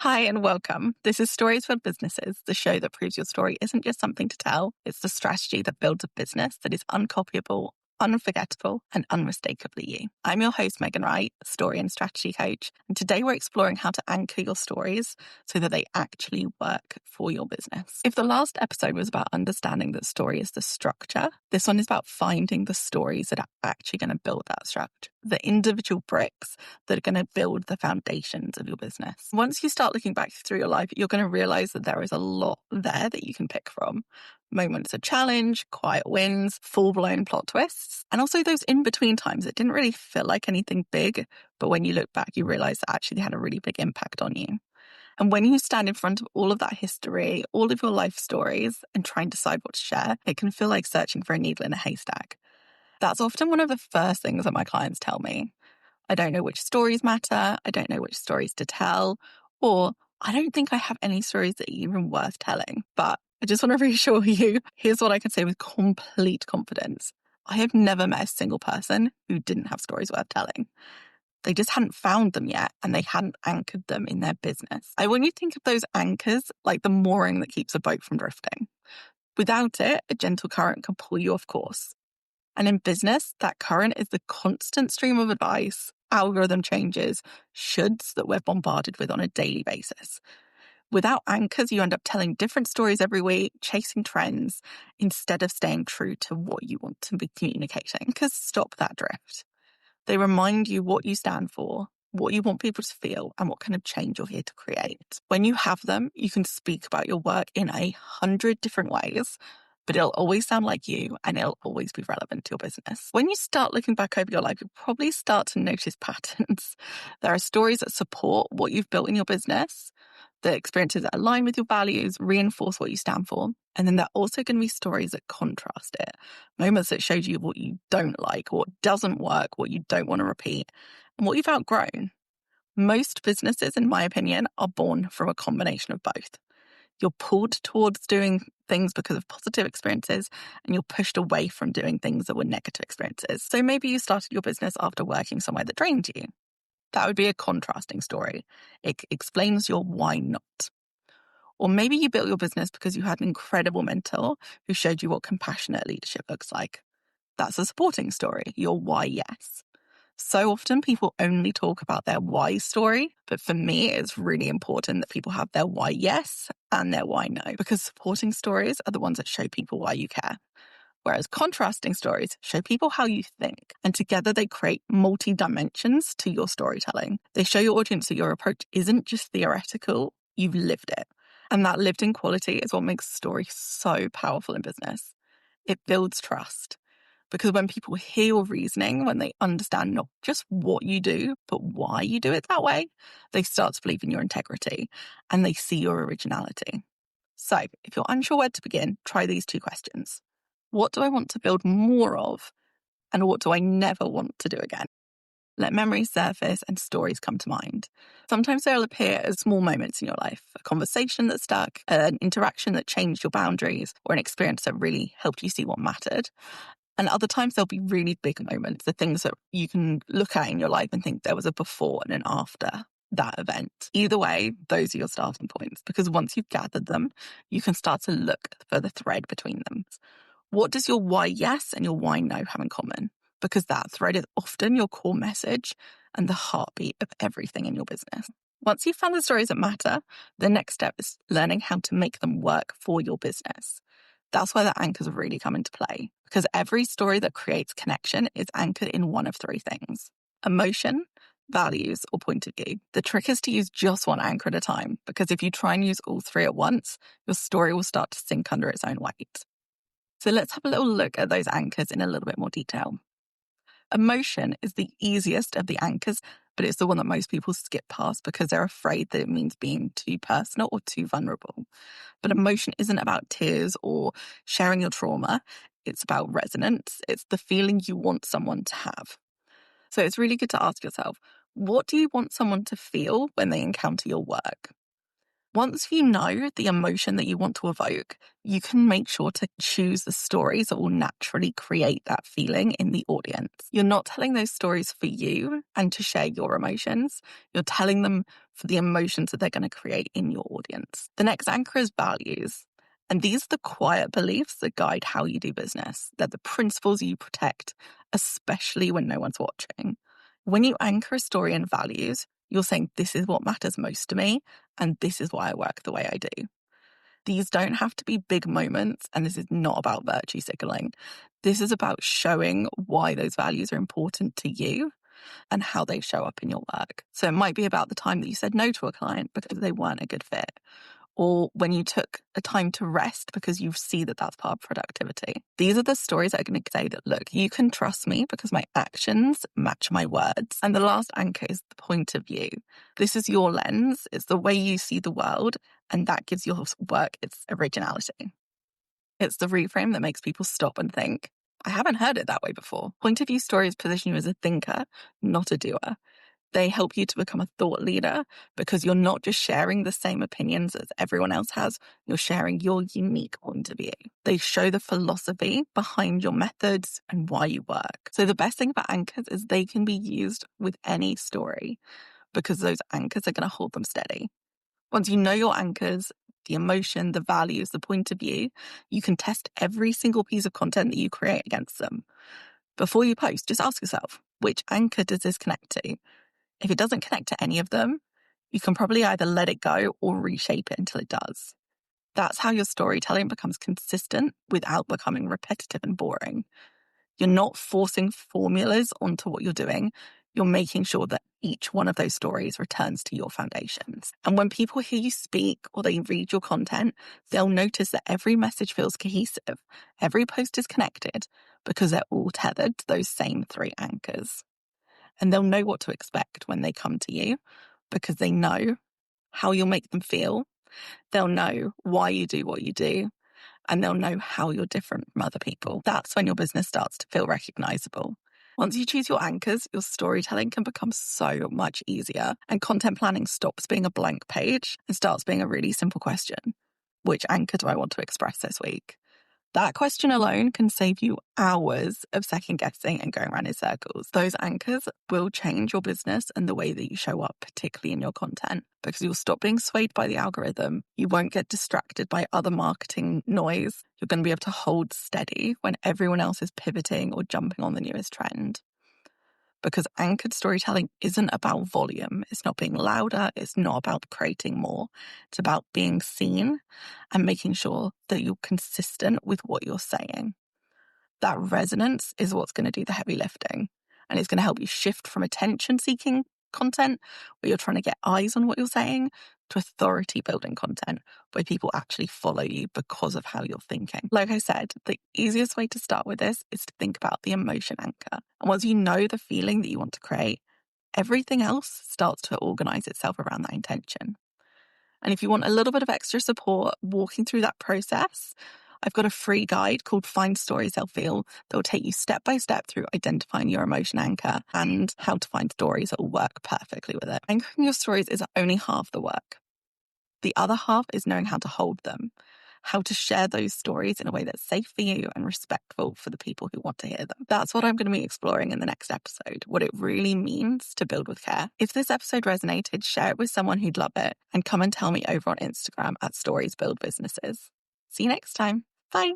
Hi and welcome. This is Stories for Businesses, the show that proves your story isn't just something to tell, it's the strategy that builds a business that is uncopyable, unforgettable, and unmistakably you. I'm your host, Megan Wright, story and strategy coach, and today we're exploring how to anchor your stories so that they actually work for your business. If the last episode was about understanding that story is the structure, this one is about finding the stories that are actually going to build that structure, the individual bricks that are going to build the foundations of your business. Once you start looking back through your life, you're going to realize that there is a lot there that you can pick from. Moments of challenge, quiet wins, full-blown plot twists, and also those in-between times that didn't really feel like anything big, but when you look back, you realize that actually they had a really big impact on you. And when you stand in front of all of that history, all of your life stories, and try and decide what to share, it can feel like searching for a needle in a haystack. That's often one of the first things that my clients tell me. I don't know which stories matter, I don't know which stories to tell, or I don't think I have any stories that are even worth telling. But I just want to reassure you, here's what I can say with complete confidence. I have never met a single person who didn't have stories worth telling. They just hadn't found them yet and they hadn't anchored them in their business. I want you to think of those anchors like the mooring that keeps a boat from drifting. Without it, a gentle current can pull you off course. And in business, that current is the constant stream of advice, algorithm changes, shoulds that we're bombarded with on a daily basis. Without anchors, you end up telling different stories every week, chasing trends, instead of staying true to what you want to be communicating. Because stop that drift. They remind you what you stand for, what you want people to feel, and what kind of change you're here to create. When you have them, you can speak about your work in 100 different ways, but it'll always sound like you and it'll always be relevant to your business. When you start looking back over your life, you'll probably start to notice patterns. There are stories that support what you've built in your business, the experiences that align with your values, reinforce what you stand for. And then there are also going to be stories that contrast it, moments that show you what you don't like, what doesn't work, what you don't want to repeat, and what you've outgrown. Most businesses, in my opinion, are born from a combination of both. You're pulled towards doing things because of positive experiences, and you're pushed away from doing things that were negative experiences. So maybe you started your business after working somewhere that drained you. That would be a contrasting story. It explains your why not. Or maybe you built your business because you had an incredible mentor who showed you what compassionate leadership looks like. That's a supporting story, your why yes. So often people only talk about their why story, but for me, it's really important that people have their why yes and their why no, because supporting stories are the ones that show people why you care. Whereas contrasting stories show people how you think, and together they create multi-dimensions to your storytelling. They show your audience that your approach isn't just theoretical, you've lived it. And that lived-in quality is what makes a story so powerful in business. It builds trust. Because when people hear your reasoning, when they understand not just what you do, but why you do it that way, they start to believe in your integrity and they see your originality. So if you're unsure where to begin, try these two questions. What do I want to build more of? And what do I never want to do again? Let memories surface and stories come to mind. Sometimes they'll appear as small moments in your life, a conversation that stuck, an interaction that changed your boundaries, or an experience that really helped you see what mattered. And other times there'll be really big moments, the things that you can look at in your life and think there was a before and an after that event. Either way, those are your starting points, because once you've gathered them, you can start to look for the thread between them. What does your why yes and your why no have in common? Because that thread is often your core message and the heartbeat of everything in your business. Once you've found the stories that matter, the next step is learning how to make them work for your business. That's where the anchors really come into play, because every story that creates connection is anchored in one of three things: emotion, values, or point of view. The trick is to use just one anchor at a time, because if you try and use all three at once, your story will start to sink under its own weight. So let's have a little look at those anchors in a little bit more detail. Emotion is the easiest of the anchors, but it's the one that most people skip past because they're afraid that it means being too personal or too vulnerable. But emotion isn't about tears or sharing your trauma. It's about resonance. It's the feeling you want someone to have. So it's really good to ask yourself, what do you want someone to feel when they encounter your work? Once you know the emotion that you want to evoke, you can make sure to choose the stories that will naturally create that feeling in the audience. You're not telling those stories for you and to share your emotions. You're telling them for the emotions that they're going to create in your audience. The next anchor is values. And these are the quiet beliefs that guide how you do business. They're the principles you protect, especially when no one's watching. When you anchor a story in values, you're saying, this is what matters most to me, and this is why I work the way I do. These don't have to be big moments, and this is not about virtue signaling. This is about showing why those values are important to you and how they show up in your work. So it might be about the time that you said no to a client because they weren't a good fit, or when you took a time to rest because you see that that's part of productivity. These are the stories that are going to say that, look, you can trust me because my actions match my words. And the last anchor is the point of view. This is your lens. It's the way you see the world, and that gives your work its originality. It's the reframe that makes people stop and think, I haven't heard it that way before. Point of view stories position you as a thinker, not a doer. They help you to become a thought leader because you're not just sharing the same opinions as everyone else has, you're sharing your unique point of view. They show the philosophy behind your methods and why you work. So the best thing about anchors is they can be used with any story because those anchors are going to hold them steady. Once you know your anchors, the emotion, the values, the point of view, you can test every single piece of content that you create against them. Before you post, just ask yourself, which anchor does this connect to? If it doesn't connect to any of them, you can probably either let it go or reshape it until it does. That's how your storytelling becomes consistent without becoming repetitive and boring. You're not forcing formulas onto what you're doing. You're making sure that each one of those stories returns to your foundations. And when people hear you speak or they read your content, they'll notice that every message feels cohesive. Every post is connected because they're all tethered to those same three anchors. And they'll know what to expect when they come to you because they know how you'll make them feel. They'll know why you do what you do, and they'll know how you're different from other people. That's when your business starts to feel recognizable. Once you choose your anchors, your storytelling can become so much easier, and content planning stops being a blank page and starts being a really simple question. Which anchor do I want to express this week? That question alone can save you hours of second guessing and going around in circles. Those anchors will change your business and the way that you show up, particularly in your content, because you'll stop being swayed by the algorithm. You won't get distracted by other marketing noise. You're going to be able to hold steady when everyone else is pivoting or jumping on the newest trend. Because anchored storytelling isn't about volume. It's not being louder. It's not about creating more. It's about being seen and making sure that you're consistent with what you're saying. That resonance is what's going to do the heavy lifting. And it's going to help you shift from attention-seeking content, where you're trying to get eyes on what you're saying, to authority-building content, where people actually follow you because of how you're thinking. Like I said, the easiest way to start with this is to think about the emotion anchor. And once you know the feeling that you want to create, everything else starts to organize itself around that intention. And if you want a little bit of extra support walking through that process, I've got a free guide called Find Stories They'll Feel that will take you step by step through identifying your emotion anchor and how to find stories that will work perfectly with it. Anchoring your stories is only half the work. The other half is knowing how to hold them, how to share those stories in a way that's safe for you and respectful for the people who want to hear them. That's what I'm going to be exploring in the next episode, what it really means to build with care. If this episode resonated, share it with someone who'd love it and come and tell me over on Instagram at Stories Build Businesses. See you next time. Bye.